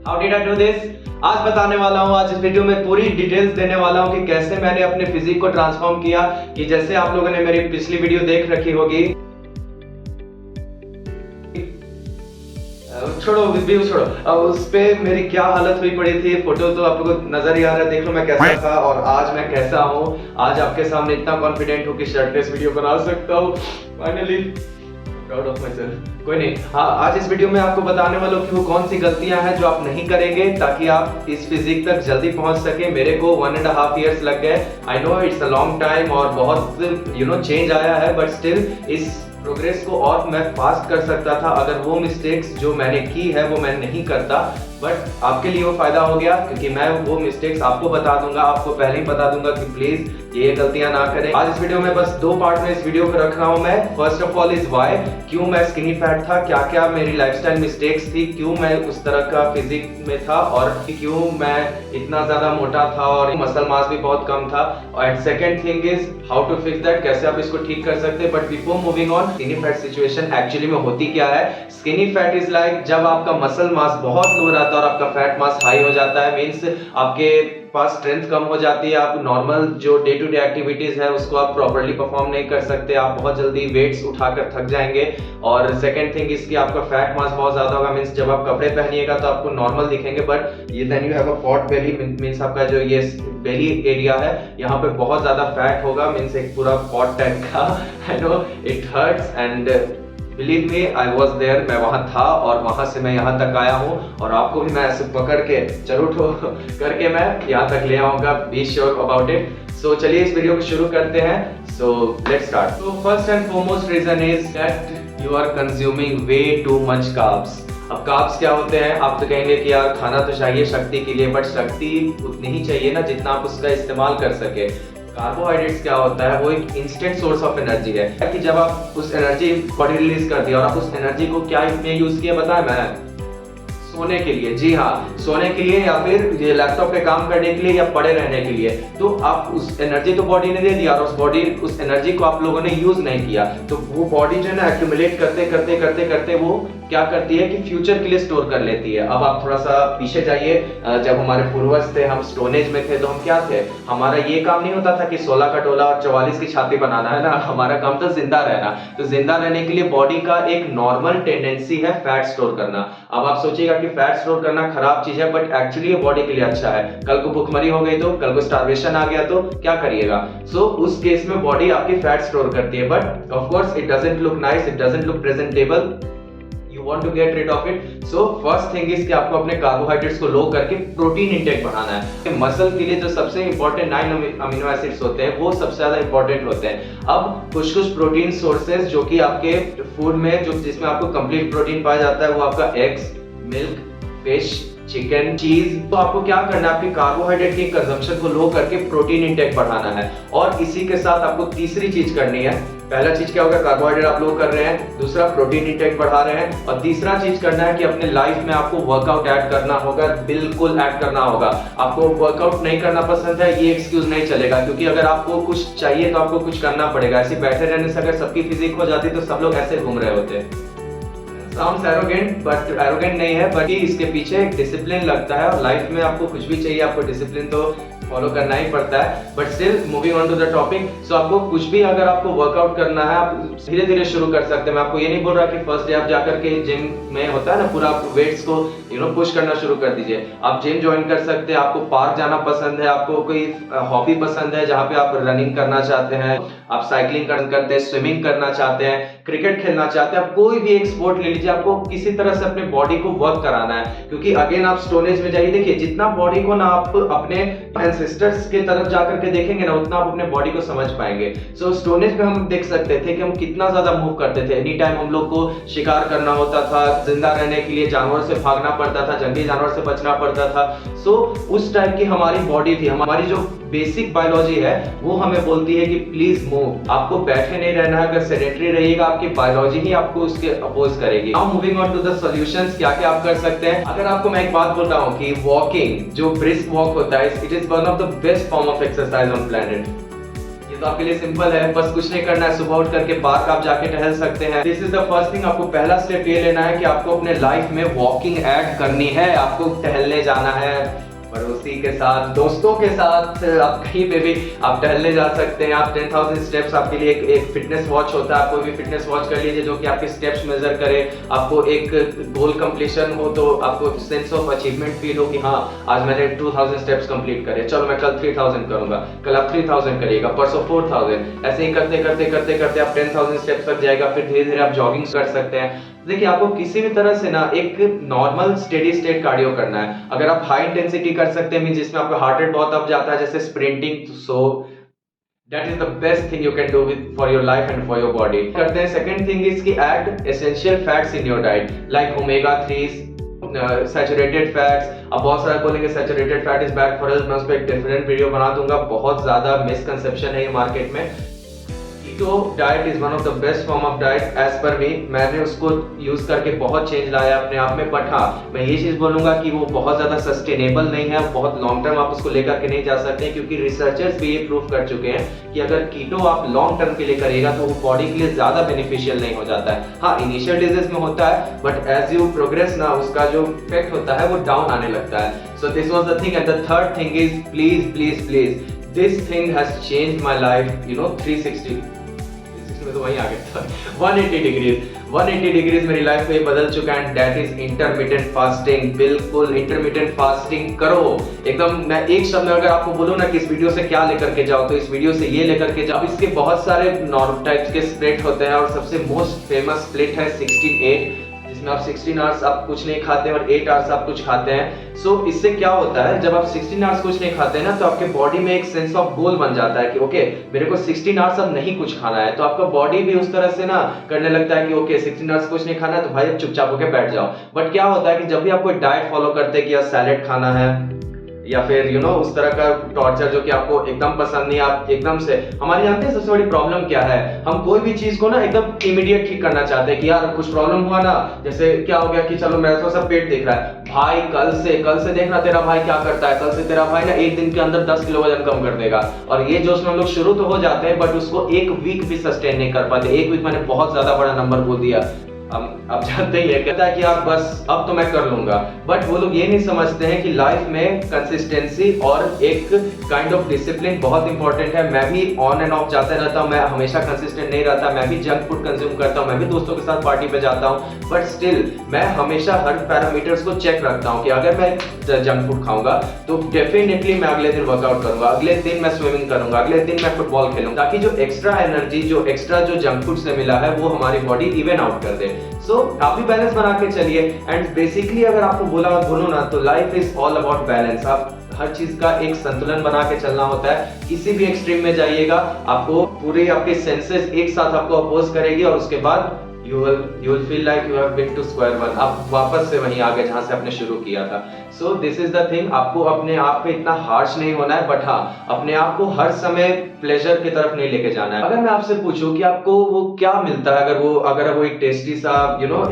How did I do this? आज बताने वाला हूँ, आज इस वीडियो में पूरी डिटेल्स देने वाला हूँ कि कैसे मैंने अपने फिजिक को ट्रांसफॉर्म किया। कि जैसे आप लोगों ने मेरी पिछली वीडियो देख रखी होगी, छोड़ो व्यू छोड़ो, उस पे मेरी क्या हालत हुई पड़ी थी। फोटो तो आप लोगों को नजर ही आ रहा है, देख लो मैं कैसा था और आज मैं कैसा हूँ। आज आपके सामने इतना कॉन्फिडेंट हूँ कि शर्टलेस वीडियो बना सकता हूँ। Finally proud of my self. कोई नहीं, हाँ आज इस वीडियो में आपको बताने वाला हूँ कि वो कौन सी गलतियां हैं जो आप नहीं करेंगे ताकि आप इस फिजिक तक जल्दी पहुंच सके। मेरे को 1.5 years लग गए। I know it's a long time और बहुत चेंज आया है, बट स्टिल इस प्रोग्रेस को और मैं फास्ट कर सकता था अगर वो मिस्टेक्स जो मैंने की है वो मैं नहीं करता। बट आपके लिए वो फायदा हो गया क्योंकि मैं वो मिस्टेक्स आपको बता दूंगा, आपको पहले ही बता दूंगा कि प्लीज ये गलतियां ना करें। आज इस वीडियो में बस 2 पार्ट में इस वीडियो को रख रहा हूं मैं। First of all is why, क्यों मैं स्किनी फैट था, क्या क्या मेरी लाइफस्टाइल मिस्टेक्स थी, क्यों मैं उस तरह का फिजिक में था और क्यों मैं इतना ज्यादा मोटा था और मसल मास भी बहुत कम था। And second thing is how to fix that, कैसे आप इसको ठीक कर सकते हैं। But before moving on, skinny fat situation actually में होती क्या है। स्किनी फैट इज लाइक जब आपका मसल मास बहुत लो रहता है और आपका फैट मास हाई हो जाता है, मींस आपके पास स्ट्रेंथ कम हो जाती है, आप नॉर्मल जो डे टू डे एक्टिविटीज है उसको आप प्रॉपर्ली परफॉर्म नहीं कर सकते, आप बहुत जल्दी वेट्स उठाकर थक जाएंगे। और सेकंड थिंग इसकी आपका फैट मास बहुत ज्यादा होगा, मींस जब आप कपड़े पहनिएगा तो आपको नॉर्मल दिखेंगे, बट ये then you have a pot belly, means आपका जो ये बेली एरिया है यहाँ पे बहुत ज्यादा फैट होगा, मींस एक पूरा पॉट टाइप का। I know it hurts and believe me I was there, मैं वहां था और वहां से मैं यहाँ तक आया हूँ और आपको भी मैं ऐसे पकड़ के चलो उठो करके मैं यहाँ तक ले आऊंगा। Be sure about it. So चलिए इस वीडियो को शुरू करते हैं। So let's start. So first and foremost reason is that you are consuming way too much carbs. अब कार्ब्स क्या होते हैं? आप तो कहेंगे कि यार खाना तो चाहिए शक्ति के लिए, बट शक्ति उतनी ही चाहिए ना जितना आप उसका इस्तेमाल कर सके। कार्बोहाइड्रेट्स क्या होता है? वो एक इंस्टेंट सोर्स ऑफ एनर्जी है कि जब आप उस एनर्जी बॉडी रिलीज कर दिया और आप उस एनर्जी को क्या में यूज किया बताएं? मैं सोने के लिए, जी हाँ सोने के लिए, या फिर ये लैपटॉप पे काम करने के लिए या पड़े रहने के लिए। तो आप उस एनर्जी तो बॉडी ने दे दिया और उस एनर्जी को आप लोगों ने यूज नहीं किया, तो वो बॉडी जो है ना एक्यूमुलेट करते करते करते करते वो क्या करती है कि फ्यूचर के लिए स्टोर कर लेती है। अब आप थोड़ा सा पीछे जाइए, जब हमारे पूर्वज थे, हम स्टोन एज में थे, तो हम क्या थे? हमारा ये काम नहीं होता था कि 16 का टोला और 44 की छाती बनाना है ना, हमारा काम था जिंदा रहना। तो जिंदा रहने के लिए बॉडी का एक नॉर्मल टेंडेंसी है फैट स्टोर करना। अब आप सोचिएगा कि फैट स्टोर करना खराब चीज है, बट एक्चुअली ये बॉडी के लिए अच्छा है। कल को भूखमरी हो गई तो, कल को स्टार्वेशन आ गया तो क्या करिएगा? सो उस केस में बॉडी आपकी फैट स्टोर करती है, but of course it doesn't look nice, it doesn't look presentable, you want to get rid of it. So first thing is कि आपको अपने कार्बोहाइड्रेट्स को लो करके प्रोटीन इंटेक बढ़ाना है। मसल के लिए जो सबसे इंपॉर्टेंट 9 अमीनो एसिड्स होते हैं वो सबसे ज्यादा इंपॉर्टेंट होते हैं। अब कुछ प्रोटीन सोर्सेज जो कि आपके फूड में जो जिसमें आपको कंप्लीट प्रोटीन पाया जाता है वो आपका एग्स, मिल्क, फिश, चिकन, चीज। तो आपको क्या करना है? आपकी कार्बोहाइड्रेट की कंजम्पशन को लो करके प्रोटीन इंटेक बढ़ाना है। और इसी के साथ आपको तीसरी चीज करनी है। पहला चीज क्या होगा? कार्बोहाइड्रेट आप लो कर रहे हैं, दूसरा प्रोटीन इंटेक बढ़ा रहे हैं, और तीसरा चीज करना है कि अपने लाइफ में आपको वर्कआउट ऐड करना होगा, बिल्कुल ऐड करना होगा। आपको वर्कआउट नहीं करना पसंद है ये एक्सक्यूज नहीं चलेगा, क्योंकि अगर आपको कुछ चाहिए तो आपको कुछ करना पड़ेगा। ऐसे बैठे रहने से अगर सबकी फिजिक हो जाती तो सब लोग ऐसे घूम रहे होते। साउंड्स एरोगेंट, बट एरोगेंट नहीं है, बट इसके पीछे एक डिसिप्लिन लगता है और लाइफ में आपको कुछ भी चाहिए आपको डिसिप्लिन तो फॉलो करना ही पड़ता है। But still moving on to the topic. So आपको कुछ भी अगर आपको वर्कआउट करना है आप धीरे धीरे शुरू कर सकते हैं। मैं आपको ये नहीं बोल रहा कि फर्स्ट डे आप जाकर के जिम में होता है ना पूरा आप वेट्स को पुश करना शुरू कर दीजिए। आप जिम ज्वाइन कर सकते हैं, आपको पार्क जाना पसंद है, आपको कोई हॉबी पसंद है जहाँ पे आप रनिंग करना चाहते हैं, आप साइकिलिंग करते हैं, स्विमिंग करना चाहते हैं, क्रिकेट खेलना चाहते हैं, आप कोई भी एक स्पोर्ट ले लीजिए। आपको किसी तरह से अपने बॉडी को वर्क कराना है, क्योंकि अगेन आप स्टोनेज में जाइए, देखिए जितना बॉडी को ना आप अपने एंसेस्टर्स के तरफ जाकर के देखेंगे ना उतना आप अपने बॉडी को समझ पाएंगे। सो स्टोनेज पे हम देख सकते थे कि हम कितना ज्यादा मूव करते थे। एनी टाइम हम लोग को शिकार करना होता था, जिंदा रहने के लिए जानवर से भागना पड़ता था, जंगली जानवर से बचना पड़ता था। सो उस टाइप की हमारी बॉडी थी। हमारी जो बेसिक बायोलॉजी है वो हमें बोलती है कि प्लीज मूव, आपको बैठे नहीं रहना है। अगर सेडेंटरी रहिएगा आपकी बायोलॉजी ही आपको उसके अपोज करेगी। Now moving on to the solutions, क्या क्या आप कर सकते हैं। अगर आपको मैं एक बात बोलता हूँ कि वॉकिंग जो ब्रिस्क वॉक होता है, it is one of the best form of exercise on planet. तो आपके लिए सिंपल है, बस कुछ नहीं करना है, सुबह उठ करके पार्क आप जाके टहल सकते हैं। This is the first thing. आपको पहला स्टेप ये लेना है कि आपको अपने लाइफ में वॉकिंग ऐड करनी है। आपको टहलने जाना है, पड़ोसी के साथ, दोस्तों के साथ, आप कहीं पे भी आप टहलने जा सकते हैं। आप 10,000 स्टेप्स, आपके लिए एक फिटनेस वॉच होता है, आप कोई भी फिटनेस वॉच कर लीजिए जो कि आपके स्टेप्स मेजर करे। आपको एक गोल कंप्लीशन हो तो आपको सेंस ऑफ अचीवमेंट फील हो कि हाँ आज मैंने 2000 स्टेप्स कंप्लीट करे, चलो मैं कल 3000 करूंगा, कल आप 3000 करिएगा, परसों 4000, ऐसे ही करते करते करते करते आप 10,000 स्टेप्स तक जाएगा। फिर धीरे धीरे आप जॉगिंग कर सकते हैं। देखिए आपको किसी भी तरह से ना एक नॉर्मल स्टेडी स्टेट कार्डियो करना है। अगर आप हाई इंटेंसिटी कर सकते हैं जिसमें आपका हार्ट रेट बहुत अप जाता है जैसे sprinting, so that is the best thing you can do with for your life and for your body. करते हैं सेकंड थिंग इज कि add essential fats in your diet like omega 3, saturated fats. अब बहुत सारे बोलेंगे saturated fat is bad for health, मैं उस पर एक डिफरेंट वीडियो बना दूंगा। बहुत ज्यादा मिसकंसेप्शन है ये मार्केट में। Keto diet is one of the best form of diet as per me. मैंने उसको यूज करके बहुत चेंज लाया अपने आप में, बट हाँ मैं ये चीज बोलूंगा कि वो बहुत ज्यादा सस्टेनेबल नहीं है, बहुत लॉन्ग टर्म आप उसको लेकर के नहीं जा सकते, क्योंकि रिसर्चर्स भी ये प्रूव कर चुके हैं कि अगर कीटो आप लॉन्ग टर्म के लिए करेगा तो वो बॉडी के लिए ज्यादा बेनिफिशियल नहीं हो जाता है। हाँ इनिशियल डेजेस में होता है, बट एज यू प्रोग्रेस ना उसका जो इफेक्ट होता है वो डाउन आने लगता है। So this was the thing. And the third thing is please please please, this thing has changed my life, you know 360 में तो वहीं आ गया 180 डिग्रीज मेरी लाइफ में बदल चुका है। And that is intermittent fasting. बिल्कुल इंटरमिटेंट फास्टिंग करो एकदम। मैं एक शब्द में अगर आपको बोलूं ना कि इस वीडियो से क्या लेकर के जाओ, तो इस वीडियो से ये लेकर के जाओ। इसके बहुत सारे नॉर्म टाइप्स के स्प्लिट होते हैं और सबसे मोस्ट फेमस स्प्लिट है 16-8, जिसमें आप 16 आवर्स आप कुछ नहीं खाते हैं और 8 आवर्स आप कुछ खाते हैं। सो इससे क्या होता है, जब आप 16 आवर्स कुछ नहीं खाते हैं ना, तो आपके बॉडी में एक सेंस ऑफ गोल बन जाता है कि ओके मेरे को 16 आवर्स अब नहीं कुछ खाना है। तो आपका बॉडी भी उस तरह से ना करने लगता है कि ओके 16 आवर्स कुछ नहीं खाना है तो भाई अब चुपचाप होकर बैठ जाओ। बट क्या होता है कि जब भी आप कोई डाइट फॉलो करते हैं कि यार सैलेड खाना है या फिर यू नो उस तरह का टॉर्चर जो कि आपको एकदम पसंद नहीं, आप एकदम से, हमारे जानते हैं सबसे बड़ी प्रॉब्लम क्या है, हम कोई भी चीज को ना एकदम इमीडिएट ठीक करना चाहते हैं कि यार कुछ प्रॉब्लम हुआ ना, जैसे क्या हो गया कि चलो मेरा थोड़ा सा पेट दिख रहा है, भाई कल से देखना तेरा भाई क्या करता है, कल से तेरा भाई ना एक दिन के अंदर 10 किलो वजन कम कर देगा। और ये जोश में हम लोग शुरू तो हो जाते हैं, बट उसको एक वीक भी सस्टेन नहीं कर पाते। एक वीक मैंने बहुत ज्यादा बड़ा नंबर बोल दिया। अब जानते ही है, कहता है कि आप बस अब तो मैं कर लूंगा, बट वो लोग ये नहीं समझते हैं कि लाइफ में कंसिस्टेंसी और एक काइंड ऑफ डिसिप्लिन बहुत इंपॉर्टेंट है। मैं भी ऑन एंड ऑफ जाता रहता हूँ, मैं हमेशा कंसिस्टेंट नहीं रहता, मैं भी जंक फूड कंज्यूम करता हूँ, मैं भी दोस्तों के साथ पार्टी पे जाता हूँ, बट स्टिल मैं हमेशा हर पैरामीटर्स को चेक रखता हूँ कि अगर मैं जंक फूड खाऊंगा तो डेफिनेटली मैं अगले दिन वर्कआउट करूंगा, अगले दिन मैं स्विमिंग करूंगा, अगले दिन मैं फुटबॉल खेलूंगा, ताकि जो एक्स्ट्रा एनर्जी जो एक्स्ट्रा जो जंक फूड से मिला है वो हमारी बॉडी इवन आउट कर दे। सो आप भी बैलेंस बना के चलिए। एंड बेसिकली अगर आपको बोलो ना तो life is all about balance. आप हर चीज का एक संतुलन बना के चलना होता है। किसी भी एक्सट्रीम में जाइएगा आपको पूरे आपके सेंसेस एक साथ आपको अपोज करेगी और उसके बाद you will feel like you have been to square one। आप वापस से वहीं आ गए जहां से आपने शुरू किया था। So this is the thing, आपको अपने आप पे इतना हार्श नहीं होना है, बट हाँ अपने आप को हर समय प्लेजर की तरफ नहीं लेके जाना है। अगर मैं आपसे पूछूं कि आपको वो क्या मिलता है, अगर वो एक टेस्टी सा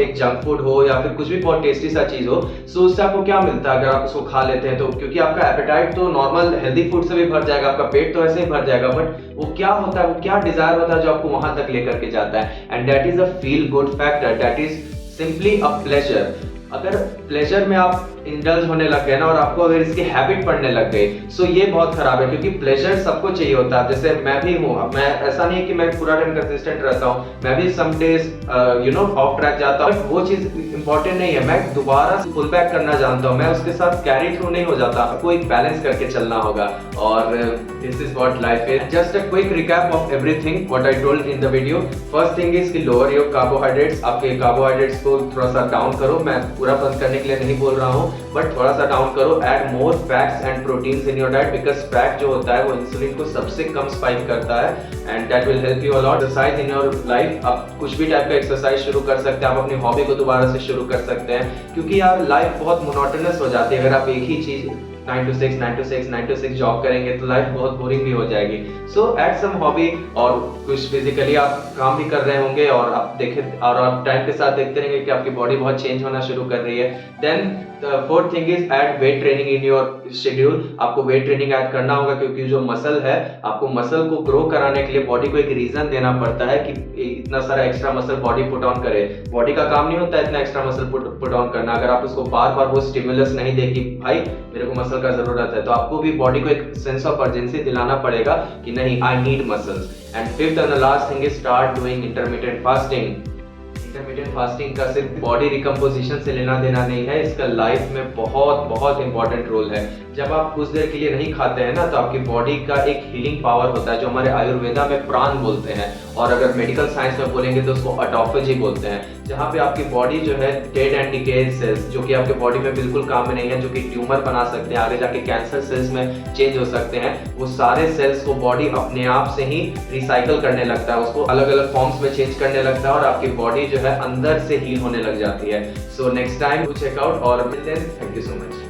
एक जंक फूड हो या फिर कुछ भी बहुत टेस्टी सा चीज हो, सो उससे आपको क्या मिलता है अगर आप उसको खा लेते हैं तो? क्योंकि आपका एपेटाइट तो नॉर्मल हेल्दी फूड से भी भर जाएगा, आपका पेट तो ऐसे ही भर जाएगा, बट वो क्या होता है, वो क्या डिजायर होता है जो आपको वहां तक लेकर के जाता है? And that is a feel good factor, that is simply a pleasure. अगर प्लेजर में आप इंडल्ज होने लग गए ना और आपको अगर इसकी हैबिट पड़ने लग गई, सो ये बहुत खराब है, क्योंकि प्लेजर सबको चाहिए होता है। जैसे मैं भी हूँ, मैं ऐसा नहीं है कि मैं पूरा टाइम कंसिस्टेंट रहता हूँ, मैं भी सम डेज ऑफ ट्रैक जाता हूँ, वो चीज इंपॉर्टेंट नहीं है। मैं दोबारा पुल बैक करना जानता हूँ, मैं उसके साथ कैरी थ्रू नहीं हो जाता। आपको एक बैलेंस करके चलना होगा और this is what life is. Just a quick recap of everything what I told in the video. First thing is कि लोअर योर कार्बोहाइड्रेट्स, आपके कार्बोहाइड्रेट्स को थोड़ा सा डाउन करो। मैं पूरा बंद करने के लिए नहीं बोल रहा हूँ, बट थोड़ा सा डाउन करो। Add more fats and proteins in your diet, because fat जो होता है वो इंसुलिन को सबसे कम स्पाइक करता है and that will help you a lot. Exercise in your life, आप कुछ भी टाइप का एक्सरसाइज शुरू कर सकते हैं, आप अपनी हॉबी को दोबारा से शुरू कर सकते हैं, क्योंकि यार लाइफ बहुत मोनोटोनस हो जाती है अगर आप एक ही चीज 9 to 6 9 to 6 9 to 6 जॉब करेंगे तो लाइफ बहुत बोरिंग भी हो जाएगी। सो एड सम हॉबी, और कुछ फिजिकली आप काम भी कर रहे होंगे और आप देखें और आप टाइम के साथ देखते रहेंगे कि आपकी बॉडी बहुत चेंज होना शुरू कर रही है। Then fourth thing is add weight training in your schedule. आपको वेट ट्रेनिंग ऐड करना होगा, क्योंकि जो मसल है, आपको मसल को ग्रो कराने के लिए बॉडी को एक रीजन देना पड़ता है कि इतना सारा extra muscle body put on करे। बॉडी का काम नहीं होता है इतना एक्स्ट्रा मसल पुट ऑन करना। अगर आप उसको बार बार वो स्टिमुलस नहीं दे कि भाई मेरे को मसल का जरूरत है, तो आपको भी बॉडी को एक सेंस ऑफ अर्जेंसी दिलाना पड़ेगा कि नहीं, I need muscles. And fifth and the last thing is start doing intermittent fasting. Intermittent fasting का सिर्फ बॉडी रिकम्पोजिशन से लेना देना नहीं है, इसका लाइफ में बहुत बहुत इंपॉर्टेंट रोल है। जब आप कुछ देर के लिए नहीं खाते हैं ना, तो आपकी बॉडी का एक हीलिंग पावर होता है, जो हमारे आयुर्वेदा में प्राण बोलते हैं, और अगर मेडिकल साइंस में बोलेंगे तो उसको ऑटोफेजी बोलते हैं, जहाँ पे आपकी बॉडी जो है डेड एंड डिकेड सेल्स, जो कि आपके बॉडी में बिल्कुल काम में नहीं है, जो कि ट्यूमर बना सकते हैं, आगे जाके कैंसर सेल्स में चेंज हो सकते हैं, वो सारे सेल्स को बॉडी अपने आप से ही रिसाइकल करने लगता है, उसको अलग अलग फॉर्म्स में चेंज करने लगता है, और आपकी बॉडी जो है अंदर से हील होने लग जाती है। So next time to check out, और थैंक यू सो मच।